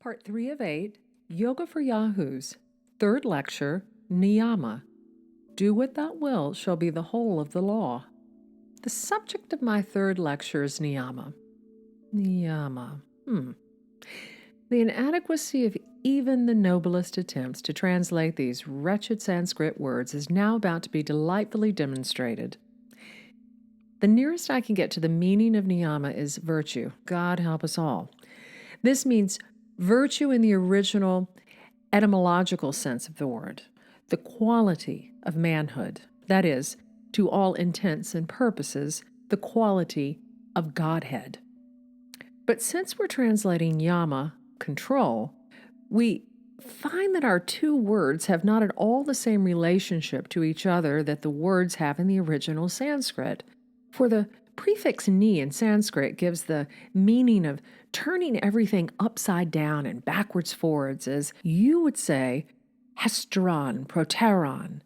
Part 3 of 8, Yoga for Yahoos, third lecture, Niyama. Do what thou wilt shall be the whole of the law. The subject of my third lecture is Niyama. Niyama. The inadequacy of even the noblest attempts to translate these wretched Sanskrit words is now about to be delightfully demonstrated. The nearest I can get to the meaning of Niyama is virtue. God help us all. This means virtue in the original etymological sense of the word, the quality of manhood, that is, to all intents and purposes, the quality of Godhead. But since we're translating yama, control, we find that our two words have not at all the same relationship to each other that the words have in the original Sanskrit. For the prefix ni in Sanskrit gives the meaning of turning everything upside down and backwards forwards, as you would say, hesteron, proteron,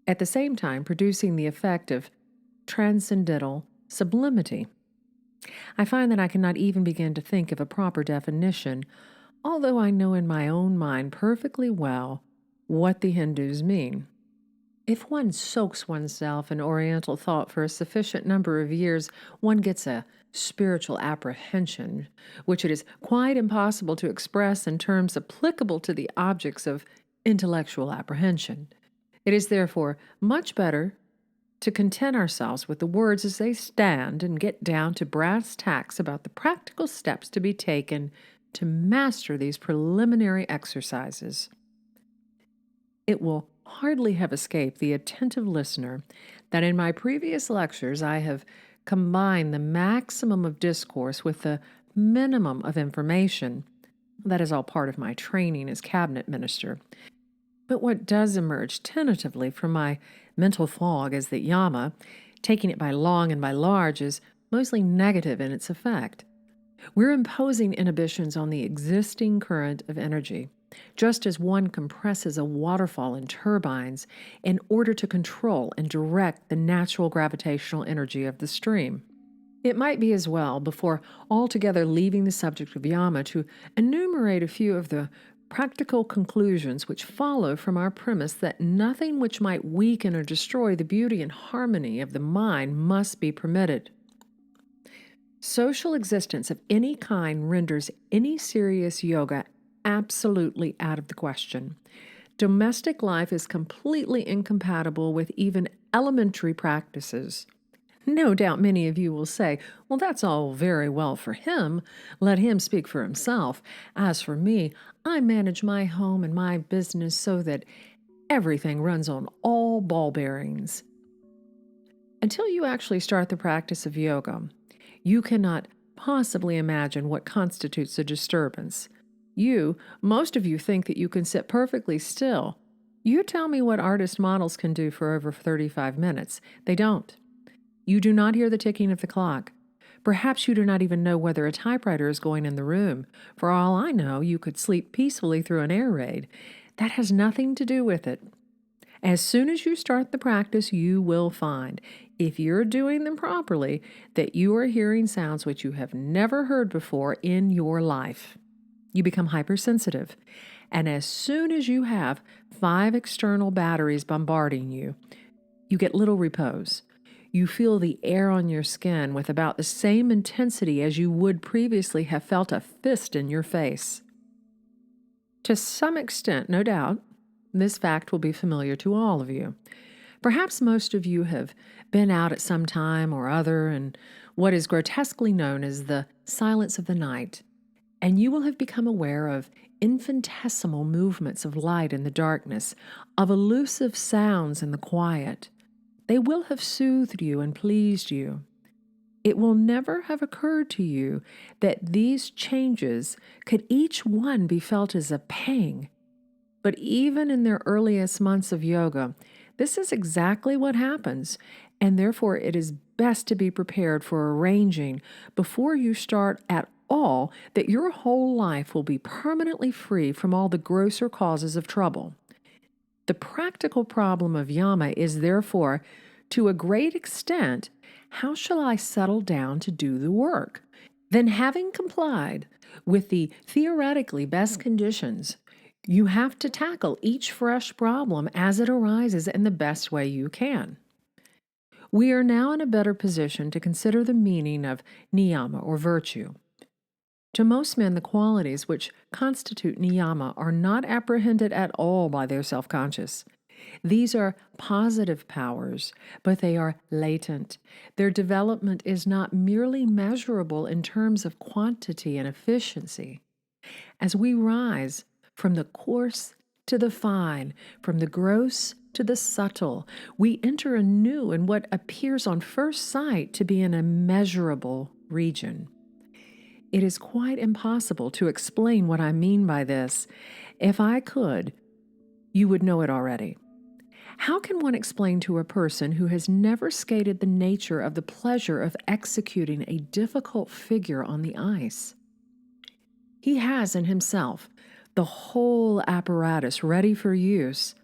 at the same time producing the effect of transcendental sublimity. I find that I cannot even begin to think of a proper definition, although I know in my own mind perfectly well what the Hindus mean. If one soaks oneself in Oriental thought for a sufficient number of years, one gets a spiritual apprehension, which it is quite impossible to express in terms applicable to the objects of intellectual apprehension. It is therefore much better to content ourselves with the words as they stand and get down to brass tacks about the practical steps to be taken to master these preliminary exercises. It will hardly have escaped the attentive listener that in my previous lectures I have combined the maximum of discourse with the minimum of information. That is all part of my training as cabinet minister. But what does emerge tentatively from my mental fog is that yama, taking it by long and by large, is mostly negative in its effect. We're imposing inhibitions on the existing current of energy, just as one compresses a waterfall in turbines in order to control and direct the natural gravitational energy of the stream. It might be as well, before altogether leaving the subject of yama, to enumerate a few of the practical conclusions which follow from our premise that nothing which might weaken or destroy the beauty and harmony of the mind must be permitted. Social existence of any kind renders any serious yoga absolutely out of the question. Domestic life is completely incompatible with even elementary practices. No doubt many of you will say, well, that's all very well for him. Let him speak for himself. As for me, I manage my home and my business so that everything runs on all ball bearings. Until you actually start the practice of yoga, you cannot possibly imagine what constitutes a disturbance. Most of you think that you can sit perfectly still. You tell me what artist models can do for over 35 minutes. They don't. You do not hear the ticking of the clock. Perhaps you do not even know whether a typewriter is going in the room. For all I know, you could sleep peacefully through an air raid. That has nothing to do with it. As soon as you start the practice, you will find, if you're doing them properly, that you are hearing sounds which you have never heard before in your life. You become hypersensitive, and as soon as you have 5 external batteries bombarding you, you get little repose. You feel the air on your skin with about the same intensity as you would previously have felt a fist in your face. To some extent, no doubt, this fact will be familiar to all of you. Perhaps most of you have been out at some time or other in what is grotesquely known as the silence of the night, and you will have become aware of infinitesimal movements of light in the darkness, of elusive sounds in the quiet. They will have soothed you and pleased you. It will never have occurred to you that these changes could each one be felt as a pang. But even in their earliest months of yoga, this is exactly what happens, and therefore it is best to be prepared for arranging before you start at all that your whole life will be permanently free from all the grosser causes of trouble. The practical problem of yama is therefore, to a great extent, how shall I settle down to do the work? Then, having complied with the theoretically best conditions, you have to tackle each fresh problem as it arises in the best way you can. We are now in a better position to consider the meaning of niyama or virtue. To most men, the qualities which constitute niyama are not apprehended at all by their self-conscious. These are positive powers, but they are latent. Their development is not merely measurable in terms of quantity and efficiency. As we rise from the coarse to the fine, from the gross to the subtle, we enter anew in what appears on first sight to be an immeasurable region. It is quite impossible to explain what I mean by this. If I could, you would know it already. How can one explain to a person who has never skated the nature of the pleasure of executing a difficult figure on the ice? He has in himself the whole apparatus ready for use,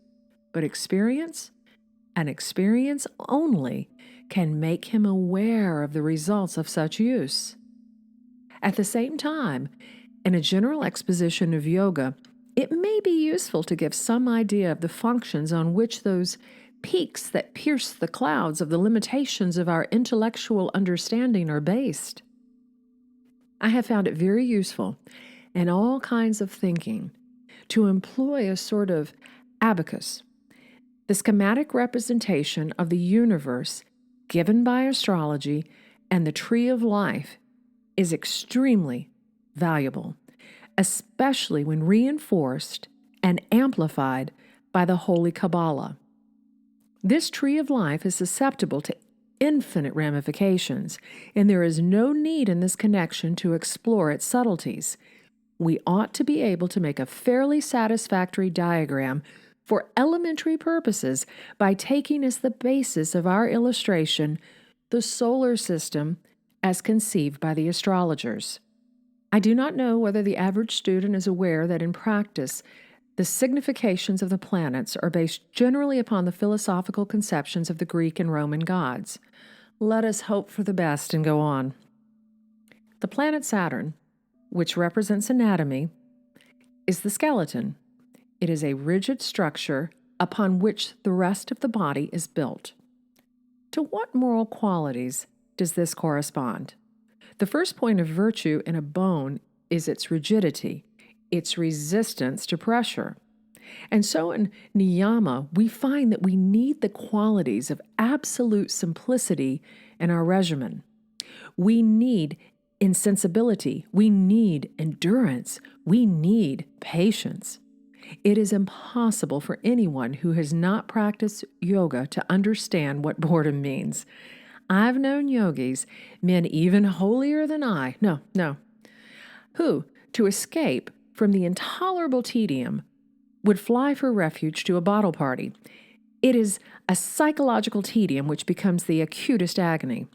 but experience, and experience only, can make him aware of the results of such use. At the same time, in a general exposition of yoga, it may be useful to give some idea of the functions on which those peaks that pierce the clouds of the limitations of our intellectual understanding are based. I have found it very useful in all kinds of thinking to employ a sort of abacus, the schematic representation of the universe given by astrology and the tree of life is extremely valuable, especially when reinforced and amplified by the Holy Kabbalah. This tree of life is susceptible to infinite ramifications, and there is no need in this connection to explore its subtleties. We ought to be able to make a fairly satisfactory diagram for elementary purposes by taking as the basis of our illustration the solar system as conceived by the astrologers. I do not know whether the average student is aware that in practice, the significations of the planets are based generally upon the philosophical conceptions of the Greek and Roman gods. Let us hope for the best and go on. The planet Saturn, which represents anatomy, is the skeleton. It is a rigid structure upon which the rest of the body is built. To what moral qualities does this correspond? The first point of virtue in a bone is its rigidity, its resistance to pressure. And so in Niyama, we find that we need the qualities of absolute simplicity in our regimen. We need insensibility. We need endurance. We need patience. It is impossible for anyone who has not practiced yoga to understand what boredom means. I've known yogis, men even holier than I, who, to escape from the intolerable tedium, would fly for refuge to a bottle party. It is a psychological tedium which becomes the acutest agony.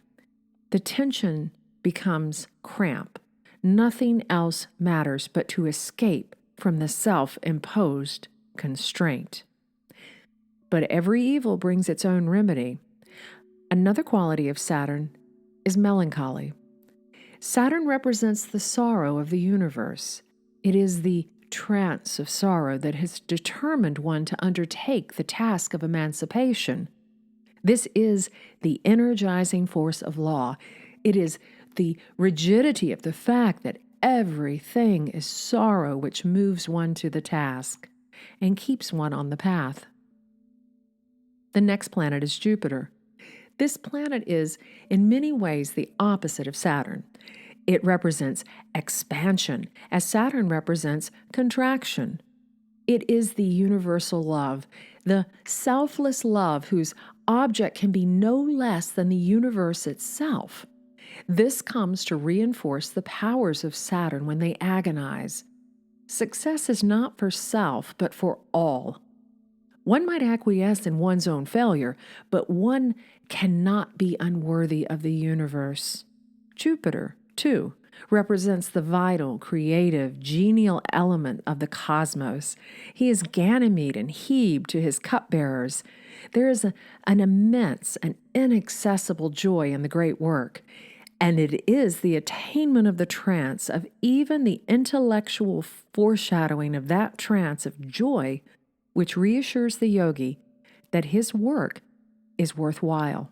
The tension becomes cramp. Nothing else matters but to escape from the self-imposed constraint. But every evil brings its own remedy. Another quality of Saturn is melancholy. Saturn represents the sorrow of the universe. It is the trance of sorrow that has determined one to undertake the task of emancipation. This is the energizing force of law. It is the rigidity of the fact that everything is sorrow which moves one to the task and keeps one on the path. The next planet is Jupiter. This planet is, in many ways, the opposite of Saturn. It represents expansion, as Saturn represents contraction. It is the universal love, the selfless love whose object can be no less than the universe itself. This comes to reinforce the powers of Saturn when they agonize. Success is not for self, but for all. One might acquiesce in one's own failure, but one cannot be unworthy of the universe. Jupiter, too, represents the vital, creative, genial element of the cosmos. He is Ganymede and Hebe to his cupbearers. There is an immense and inaccessible joy in the great work. And it is the attainment of the trance, of even the intellectual foreshadowing of that trance of joy, which reassures the yogi that his work is worthwhile.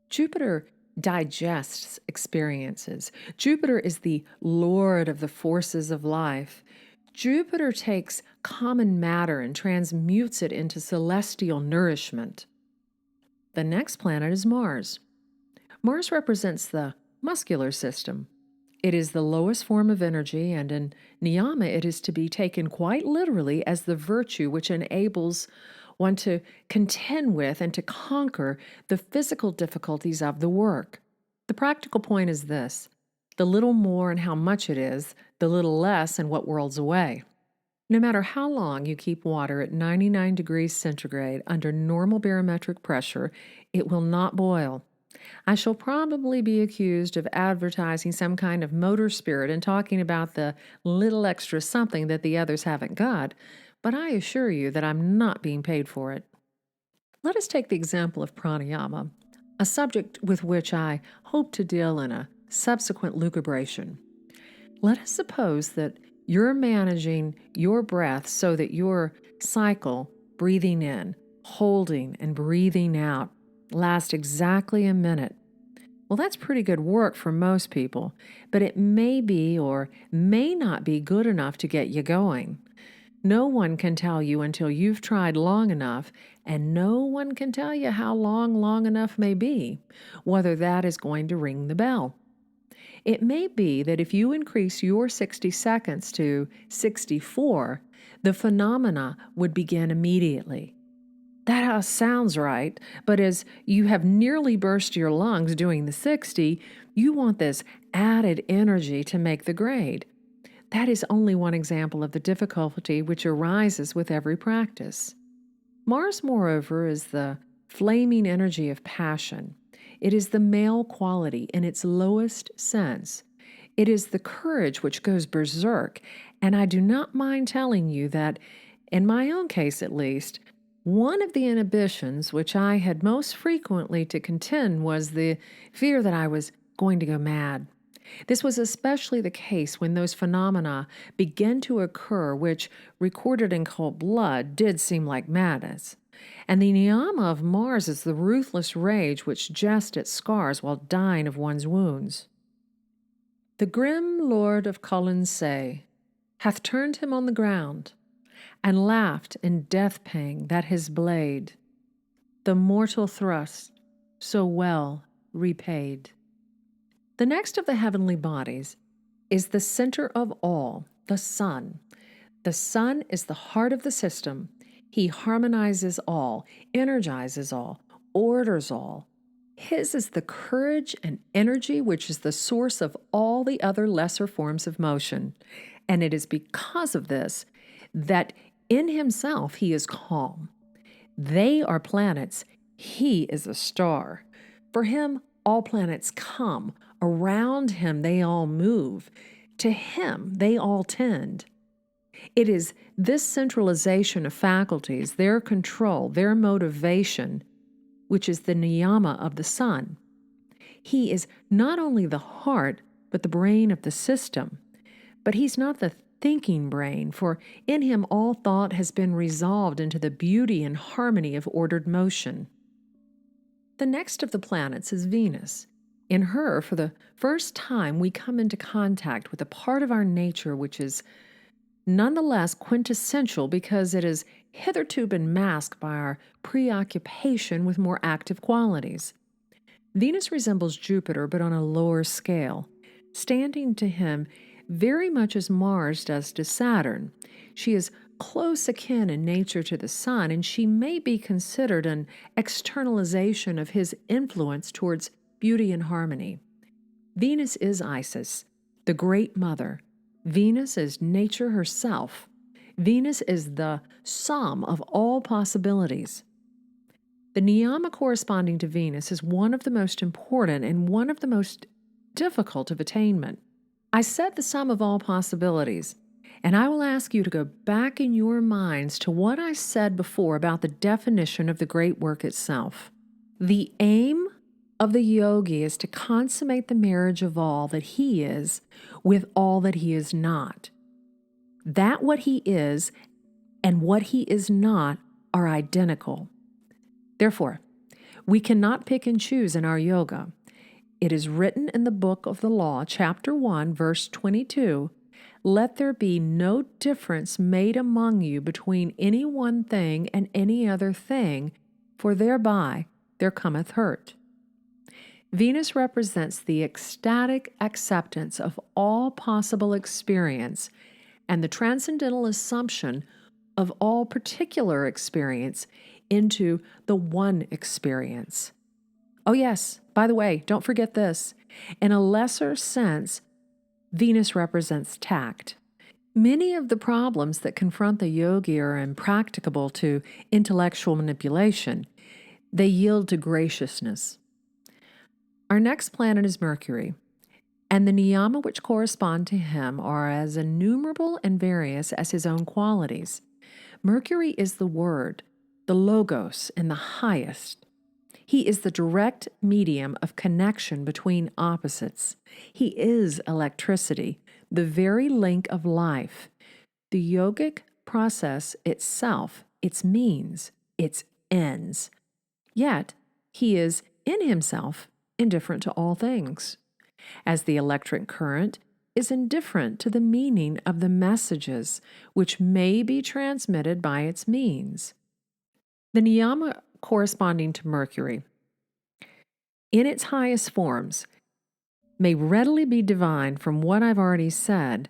Jupiter digests experiences. Jupiter is the lord of the forces of life. Jupiter takes common matter and transmutes it into celestial nourishment. The next planet is Mars. Mars represents the muscular system. It is the lowest form of energy, and in Niyama it is to be taken quite literally as the virtue which enables one to contend with and to conquer the physical difficulties of the work. The practical point is this: the little more and how much it is, the little less and what worlds away. No matter how long you keep water at 99 degrees centigrade under normal barometric pressure, it will not boil. I shall probably be accused of advertising some kind of motor spirit and talking about the little extra something that the others haven't got, but I assure you that I'm not being paid for it. Let us take the example of pranayama, a subject with which I hope to deal in a subsequent lucubration. Let us suppose that you're managing your breath so that your cycle, breathing in, holding, and breathing out, lasts exactly a minute. Well, that's pretty good work for most people, but it may be or may not be good enough to get you going. No one can tell you until you've tried long enough, and no one can tell you how long enough may be, whether that is going to ring the bell. It may be that if you increase your 60 seconds to 64, the phenomena would begin immediately. That sounds right, but as you have nearly burst your lungs doing the 60, you want this added energy to make the grade. That is only one example of the difficulty which arises with every practice. Mars, moreover, is the flaming energy of passion. It is the male quality in its lowest sense. It is the courage which goes berserk, and I do not mind telling you that, in my own case at least, one of the inhibitions which I had most frequently to contend was the fear that I was going to go mad. This was especially the case when those phenomena began to occur which, recorded in cold blood, did seem like madness. And the Niyama of Mars is the ruthless rage which jests at scars while dying of one's wounds. The grim lord of Colonsay hath turned him on the ground, and laughed in death pang that his blade, the mortal thrust, so well repaid. The next of the heavenly bodies is the center of all, the sun. The sun is the heart of the system. He harmonizes all, energizes all, orders all. His is the courage and energy which is the source of all the other lesser forms of motion. And it is because of this that in himself he is calm. They are planets. He is a star. For him, all planets come. Around him, they all move. To him, they all tend. It is this centralization of faculties, their control, their motivation, which is the niyama of the sun. He is not only the heart, but the brain of the system. But he's not the thinking brain, for in him all thought has been resolved into the beauty and harmony of ordered motion. The next of the planets is Venus. In her, for the first time, we come into contact with a part of our nature which is nonetheless quintessential because it has hitherto been masked by our preoccupation with more active qualities. Venus resembles Jupiter, but on a lower scale, standing to him very much as Mars does to Saturn. She is close akin in nature to the Sun, and she may be considered an externalization of his influence towards beauty and harmony. Venus is Isis, the Great Mother. Venus is nature herself. Venus is the sum of all possibilities. The niyama corresponding to Venus is one of the most important and one of the most difficult of attainment. I said the sum of all possibilities, and I will ask you to go back in your minds to what I said before about the definition of the great work itself. The aim of the yogi is to consummate the marriage of all that he is with all that he is not. That what he is and what he is not are identical. Therefore, we cannot pick and choose in our yoga. It is written in the book of the law, chapter 1, verse 22, "Let there be no difference made among you between any one thing and any other thing, for thereby there cometh hurt." Venus represents the ecstatic acceptance of all possible experience and the transcendental assumption of all particular experience into the one experience. Oh yes, by the way, don't forget this. In a lesser sense, Venus represents tact. Many of the problems that confront the yogi are impracticable to intellectual manipulation. They yield to graciousness. Our next planet is Mercury, and the Niyama which correspond to him are as innumerable and various as his own qualities. Mercury is the Word, the Logos in the highest. He is the direct medium of connection between opposites. He is electricity, the very link of life. The yogic process itself, its means, its ends. Yet, he is in himself indifferent to all things, as the electric current is indifferent to the meaning of the messages which may be transmitted by its means. The Niyama corresponding to Mercury, in its highest forms, may readily be divined from what I've already said,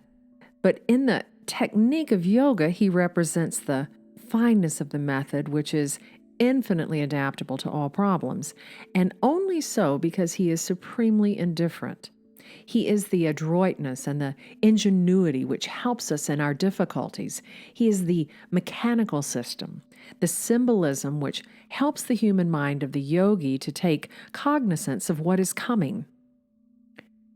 but in the technique of yoga, he represents the fineness of the method, which is infinitely adaptable to all problems, and only so because he is supremely indifferent. He is the adroitness and the ingenuity which helps us in our difficulties. He is the mechanical system, the symbolism which helps the human mind of the yogi to take cognizance of what is coming.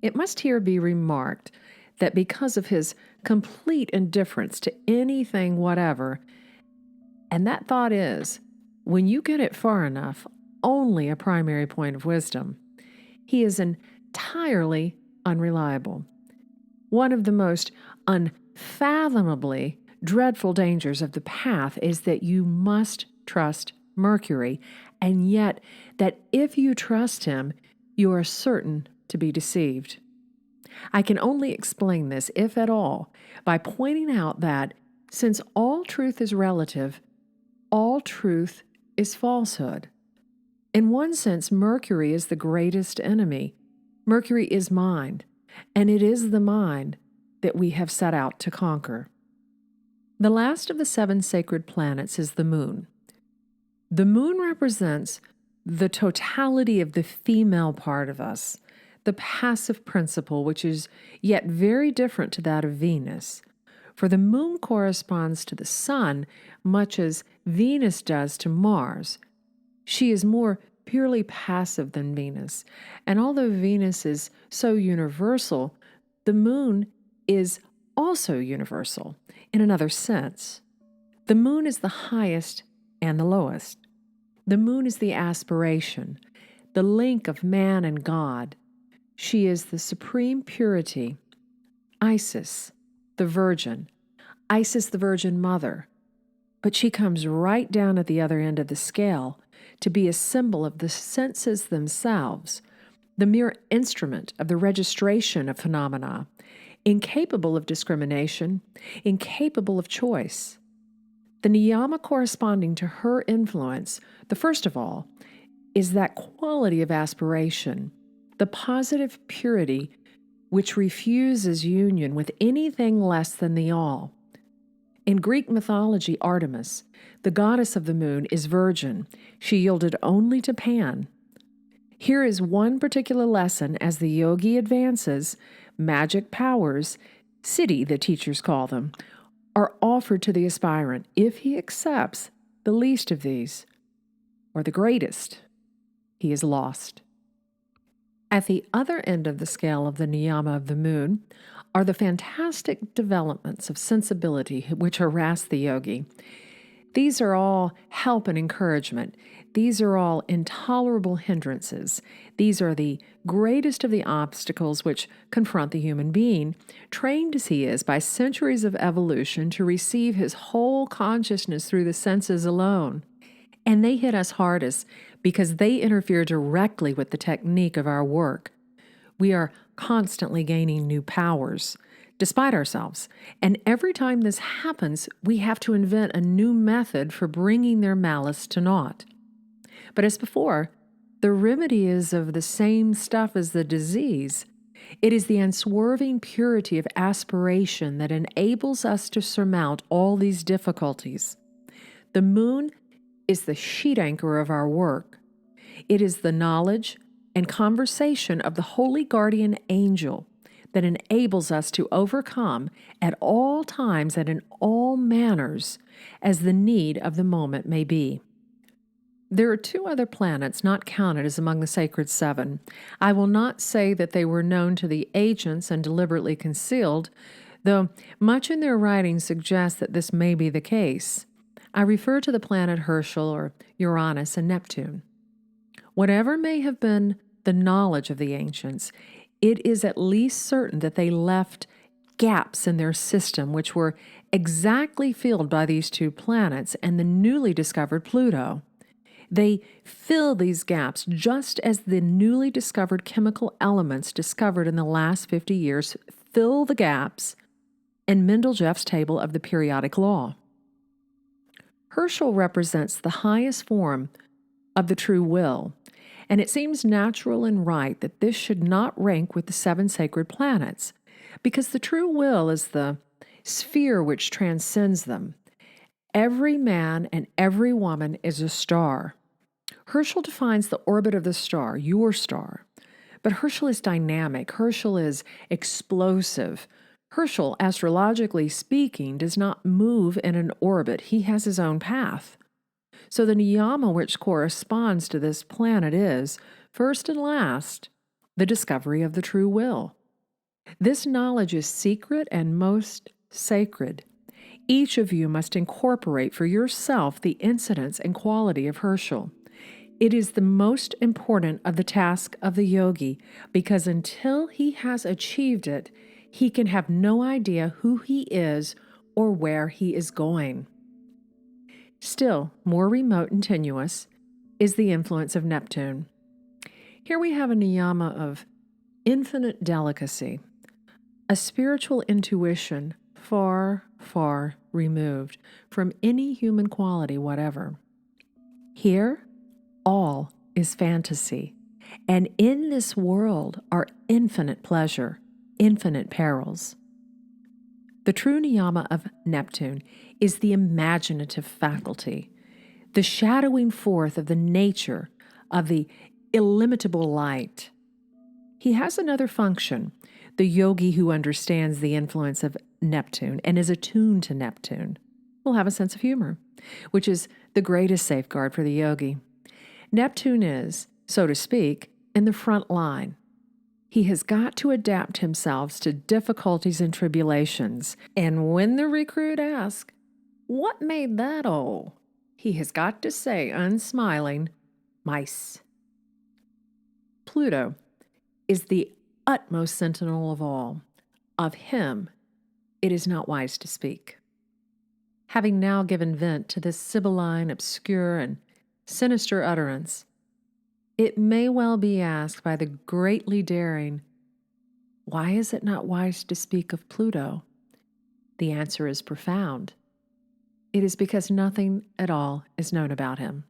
It must here be remarked that because of his complete indifference to anything whatever, and that thought is, when you get it far enough, only a primary point of wisdom, he is entirely unreliable. One of the most unfathomably dreadful dangers of the path is that you must trust Mercury, and yet that if you trust him, you are certain to be deceived. I can only explain this, if at all, by pointing out that since all truth is relative, all truth is falsehood. In one sense, Mercury is the greatest enemy. Mercury is mind, and it is the mind that we have set out to conquer. The last of the 7 sacred planets is the moon. The moon represents the totality of the female part of us, the passive principle, which is yet very different to that of Venus. For the moon corresponds to the sun, much as Venus does to Mars. She is more purely passive than Venus, and although Venus is so universal, the moon is also universal in another sense. The moon is the highest and the lowest. The moon is the aspiration, the link of man and God. She is the supreme purity. Isis, the Virgin, Isis the Virgin Mother. But she comes right down at the other end of the scale to be a symbol of the senses themselves, the mere instrument of the registration of phenomena, incapable of discrimination, incapable of choice. The Niyama corresponding to her influence, the first of all, is that quality of aspiration, the positive purity which refuses union with anything less than the all. In Greek mythology, Artemis, the goddess of the moon, is virgin. She yielded only to Pan. Here is one particular lesson as the yogi advances. Magic powers, siddhi the teachers call them, are offered to the aspirant if he accepts the least of these, or the greatest. He is lost. At the other end of the scale of the Niyama of the moon are the fantastic developments of sensibility which harass the yogi. These are all help and encouragement. These are all intolerable hindrances. These are the greatest of the obstacles which confront the human being, trained as he is by centuries of evolution to receive his whole consciousness through the senses alone. And they hit us hardest because they interfere directly with the technique of our work. We are constantly gaining new powers, despite ourselves. And every time this happens, we have to invent a new method for bringing their malice to naught. But as before, the remedy is of the same stuff as the disease. It is the unswerving purity of aspiration that enables us to surmount all these difficulties. The moon is the sheet anchor of our work. It is the knowledge and conversation of the holy guardian angel that enables us to overcome at all times and in all manners as the need of the moment may be. There are 2 other planets not counted as among the sacred 7. I will not say that they were known to the ancients and deliberately concealed, though much in their writings suggests that this may be the case. I refer to the planet Herschel or Uranus and Neptune. Whatever may have been the knowledge of the ancients, it is at least certain that they left gaps in their system which were exactly filled by these 2 planets and the newly discovered Pluto. They fill these gaps just as the newly discovered chemical elements discovered in the last 50 years fill the gaps in Mendeljeeff's table of the periodic law. Herschel represents the highest form of the true will, and it seems natural and right that this should not rank with the 7 sacred planets, because the true will is the sphere which transcends them. Every man and every woman is a star. Herschel defines the orbit of the star, your star. But Herschel is dynamic. Herschel is explosive. Herschel, astrologically speaking, does not move in an orbit. He has his own path. So the Niyama which corresponds to this planet is, first and last, the discovery of the true will. This knowledge is secret and most sacred. Each of you must incorporate for yourself the incidence and quality of Herschel. It is the most important of the task of the yogi, because until he has achieved it, he can have no idea who he is or where he is going. Still more remote and tenuous is the influence of Neptune. Here we have a niyama of infinite delicacy, a spiritual intuition far, far removed from any human quality whatever. Here, all is fantasy, and in this world are infinite pleasure, infinite perils. The true niyama of Neptune is the imaginative faculty, the shadowing forth of the nature of the illimitable light. He has another function, the yogi who understands the influence of Neptune and is attuned to Neptune will have a sense of humor, which is the greatest safeguard for the yogi. Neptune is, so to speak, in the front line. He has got to adapt himself to difficulties and tribulations. And when the recruit asks, "What made that all?" he has got to say, unsmiling, "Mice." Pluto is the utmost sentinel of all. Of him, it is not wise to speak. Having now given vent to this sibylline, obscure, and sinister utterance, it may well be asked by the greatly daring, why is it not wise to speak of Pluto? The answer is profound. It is because nothing at all is known about him.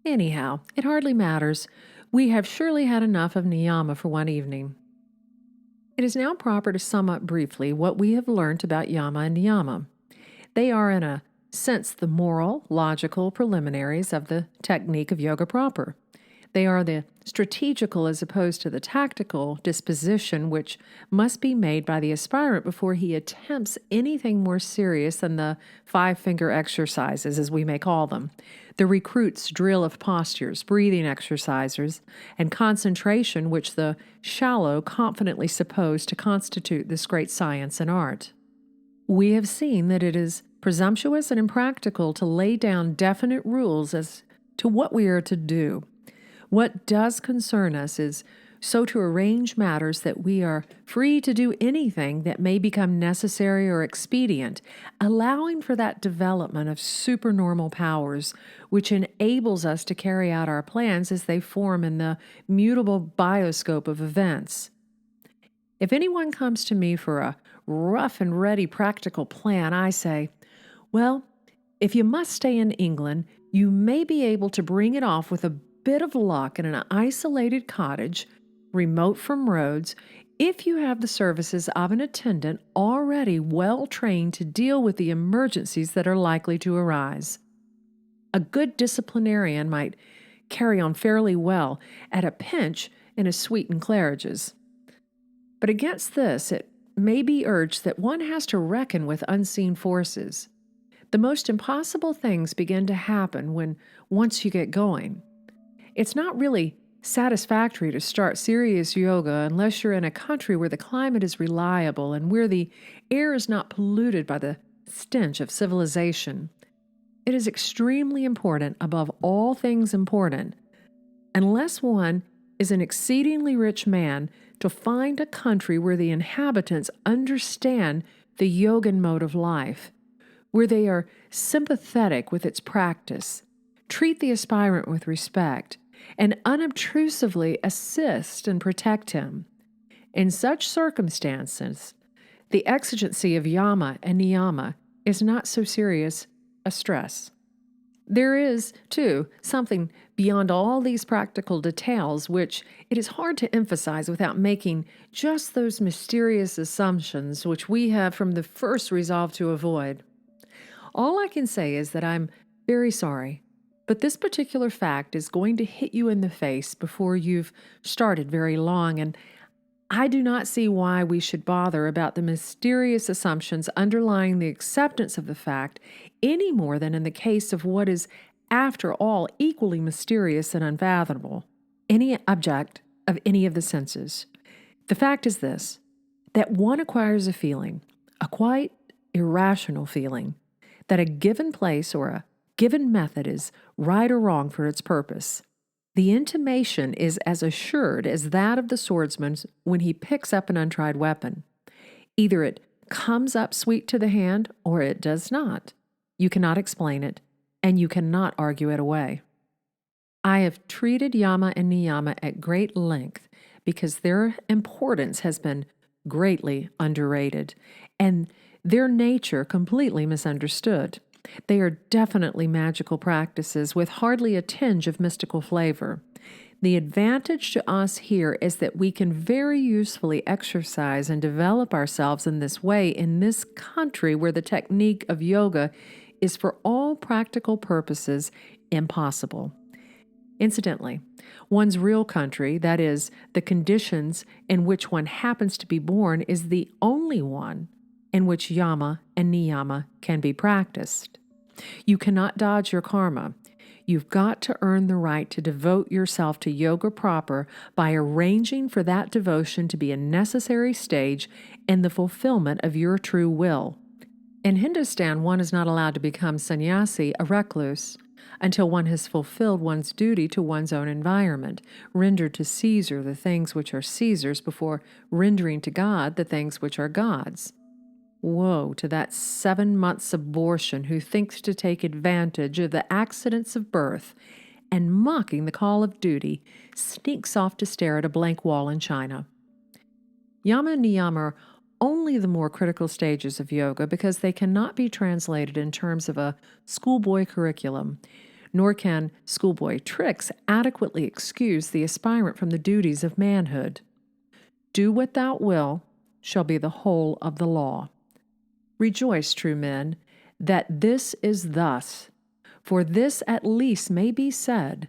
Anyhow, it hardly matters. We have surely had enough of Niyama for one evening. It is now proper to sum up briefly what we have learned about Yama and Niyama. They are, in a sense, the moral, logical preliminaries of the technique of yoga proper. They are the strategical as opposed to the tactical disposition which must be made by the aspirant before he attempts anything more serious than the 5-finger exercises, as we may call them, the recruit's drill of postures, breathing exercises, and concentration which the shallow confidently suppose to constitute this great science and art. We have seen that it is presumptuous and impractical to lay down definite rules as to what we are to do. What does concern us is so to arrange matters that we are free to do anything that may become necessary or expedient, allowing for that development of supernormal powers, which enables us to carry out our plans as they form in the mutable bioscope of events. If anyone comes to me for a rough and ready practical plan, I say, well, if you must stay in England, you may be able to bring it off with a bit of luck in an isolated cottage, remote from roads, if you have the services of an attendant already well trained to deal with the emergencies that are likely to arise. A good disciplinarian might carry on fairly well at a pinch in a suite in Claridge's. But against this, it may be urged that one has to reckon with unseen forces. The most impossible things begin to happen when once you get going. It's not really satisfactory to start serious yoga unless you're in a country where the climate is reliable and where the air is not polluted by the stench of civilization. It is extremely important, above all things important, unless one is an exceedingly rich man, to find a country where the inhabitants understand the yogan mode of life, where they are sympathetic with its practice, treat the aspirant with respect, and unobtrusively assist and protect him. In such circumstances, the exigency of yama and niyama is not so serious a stress. There is, too, something beyond all these practical details which it is hard to emphasize without making just those mysterious assumptions which we have from the first resolved to avoid. All I can say is that I'm very sorry, but this particular fact is going to hit you in the face before you've started very long, and I do not see why we should bother about the mysterious assumptions underlying the acceptance of the fact any more than in the case of what is, after all, equally mysterious and unfathomable, any object of any of the senses. The fact is this, that one acquires a feeling, a quite irrational feeling, that a given place or a given method is right or wrong for its purpose. The intimation is as assured as that of the swordsman when he picks up an untried weapon. Either it comes up sweet to the hand or it does not. You cannot explain it, and you cannot argue it away. I have treated yama and niyama at great length because their importance has been greatly underrated, and their nature completely misunderstood. They are definitely magical practices with hardly a tinge of mystical flavor. The advantage to us here is that we can very usefully exercise and develop ourselves in this way in this country where the technique of yoga is for all practical purposes impossible. Incidentally, one's real country, that is, the conditions in which one happens to be born, is the only one in which yama and niyama can be practiced. You cannot dodge your karma. You've got to earn the right to devote yourself to yoga proper by arranging for that devotion to be a necessary stage in the fulfillment of your true will. In Hindustan, one is not allowed to become sannyasi, a recluse, until one has fulfilled one's duty to one's own environment, rendered to Caesar the things which are Caesar's before rendering to God the things which are God's. Woe to that 7 months abortion who thinks to take advantage of the accidents of birth and, mocking the call of duty, sneaks off to stare at a blank wall in China. Yama and niyama are only the more critical stages of yoga because they cannot be translated in terms of a schoolboy curriculum, nor can schoolboy tricks adequately excuse the aspirant from the duties of manhood. Do what thou wilt shall be the whole of the law. Rejoice, true men, that this is thus, for this at least may be said,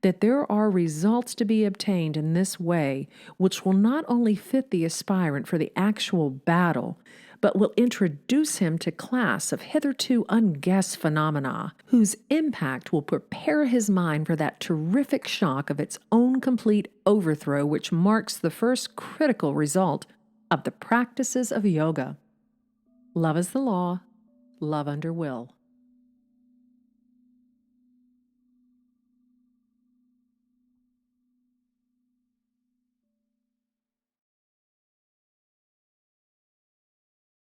that there are results to be obtained in this way which will not only fit the aspirant for the actual battle, but will introduce him to class of hitherto unguessed phenomena, whose impact will prepare his mind for that terrific shock of its own complete overthrow which marks the first critical result of the practices of yoga. Love is the law, love under will.